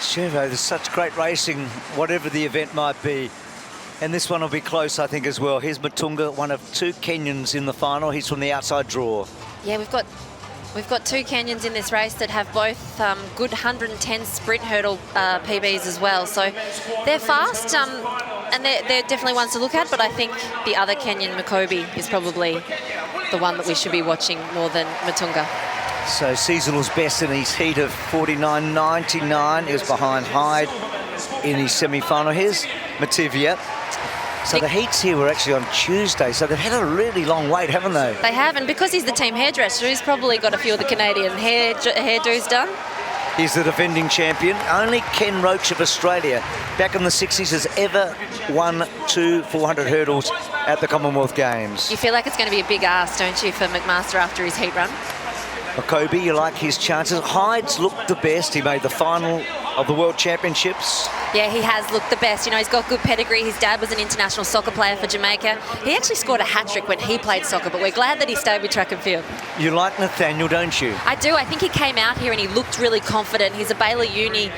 Sure, there's such great racing, whatever the event might be. And this one will be close, I think, as well. Here's Mutunga, one of two Kenyans in the final. He's from the outside draw. Yeah, we've got two Kenyans in this race that have both good 110 sprint hurdle PBs as well. So they're fast, and they're definitely ones to look at. But I think the other Kenyan, Makobi, is probably the one that we should be watching more than Mutunga. So seasonal's best in his heat of 49.99. He was behind Hyde in his semi-final. Here's Mativia. So the heats here were actually on Tuesday, so they've had a really long wait, haven't they? They have, and because he's the team hairdresser, he's probably got a few of the Canadian hairdos done. He's the defending champion. Only Ken Roach of Australia, back in the 60s, has ever won 2 400 hurdles at the Commonwealth Games. You feel like it's going to be a big ask, don't you, for McMaster after his heat run? Makobi, you like his chances. Hyde's looked the best. He made the final of the World Championships. Yeah, he has looked the best. You know, he's got good pedigree. His dad was an international soccer player for Jamaica. He actually scored a hat-trick when he played soccer, but we're glad that he stayed with track and field. You like Nathaniel, don't you? I do. I think he came out here and he looked really confident. He's a Baylor Uni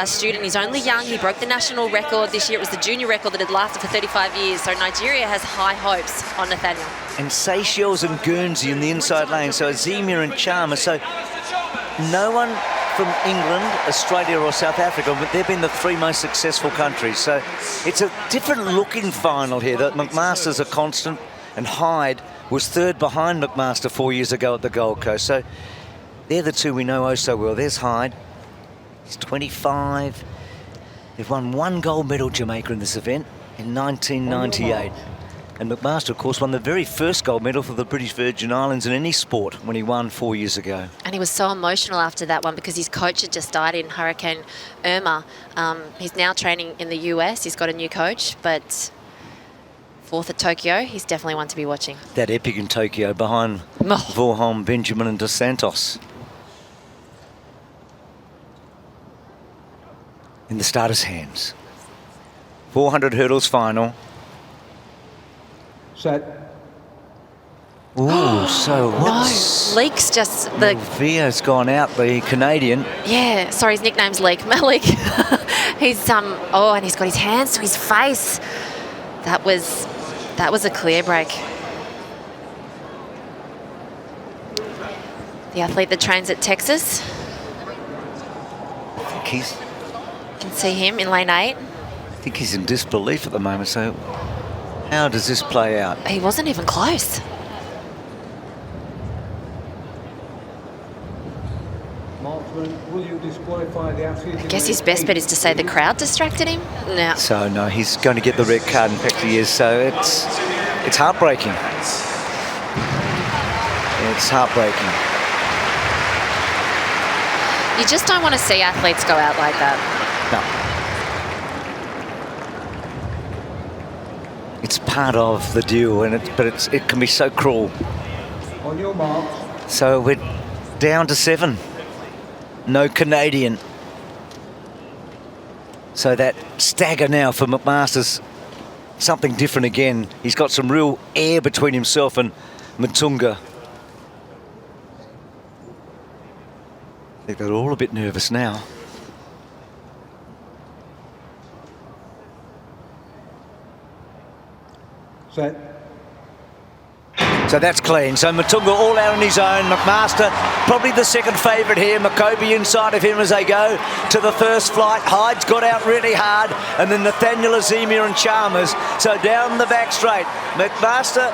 student. He's only young. He broke the national record this year. It was the junior record that had lasted for 35 years. So Nigeria has high hopes on Nathaniel. And Seychelles and Guernsey in the inside lane. So Azemia and Chalmers. So no one from England, Australia or South Africa, but they've been the three most successful countries. So it's a different looking final here. That McMaster's a constant, and Hyde was third behind McMaster 4 years ago at the Gold Coast. So they're the two we know oh so well. There's Hyde. He's 25. They've won 1 gold medal, Jamaica, in this event in 1998. And McMaster, of course, won the very first gold medal for the British Virgin Islands in any sport when he won 4 years ago. And he was so emotional after that one because his coach had just died in Hurricane Irma. He's now training in the US. He's got a new coach, but fourth at Tokyo, he's definitely one to be watching. That epic in Tokyo behind Vorholm, Benjamin and Dos Santos. In the starter's hands. 400 hurdles final. Set. Ooh, so what's... No, Leek's just the... Via's gone out, the Canadian. Yeah, sorry, his nickname's Leek. Malik. He's, oh, and he's got his hands to his face. That was a clear break. The athlete that trains at Texas. I think he's... You can see him in lane 8. I think he's in disbelief at the moment, so... How does this play out? He wasn't even close. Marksman, will you disqualify the athlete? I guess his best bet is to say the crowd distracted him. No. So, no, he's going to get the red card. In fact, he is. So it's heartbreaking. It's heartbreaking. You just don't want to see athletes go out like that. No. It's part of the deal, but it can be so cruel. On your mark. So we're down to 7. No Canadian. So that stagger now for McMaster's something different again. He's got some real air between himself and Mutunga. I think they're all a bit nervous now. Set. So that's clean. So Mutunga all out on his own. McMaster probably the second favourite here. Makobi inside of him as they go to the first flight. Hyde's got out really hard. And then Nathaniel, Azemia and Chalmers. So down the back straight. McMaster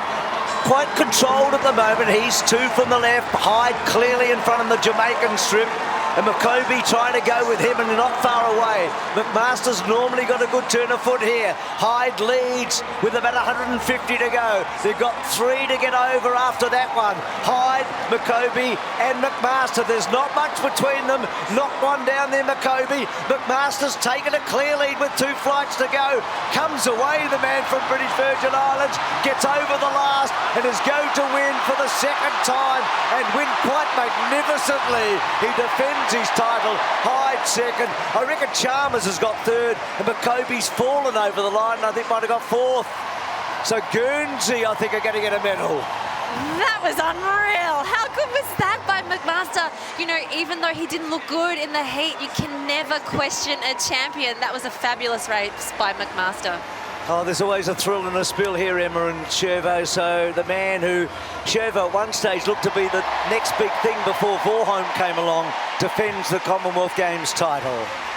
quite controlled at the moment. He's 2 from the left. Hyde clearly in front of the Jamaican strip. And Makobi trying to go with him and not far away. McMaster's normally got a good turn of foot here. Hyde leads with about 150 to go. They've got 3 to get over after that one. Hyde, Makobi and McMaster. There's not much between them. Knock one down there, Makobi. McMaster's taken a clear lead with 2 flights to go. Comes away the man from British Virgin Islands. Gets over the last and is going to win for the second time and win quite magnificently. He defends his title. Hyde second. I reckon Chalmers has got third and Makobi's fallen over the line and I think might have got fourth. So Guernsey, I think, are going to get a medal. That was unreal. How good was that by McMaster? You know, even though he didn't look good in the heat, you can never question a champion. That was a fabulous race by McMaster. Oh, there's always a thrill and a spill here, Emma and Shervo. So the man who, Shervo at one stage looked to be the next big thing before Vorholm came along, defends the Commonwealth Games title.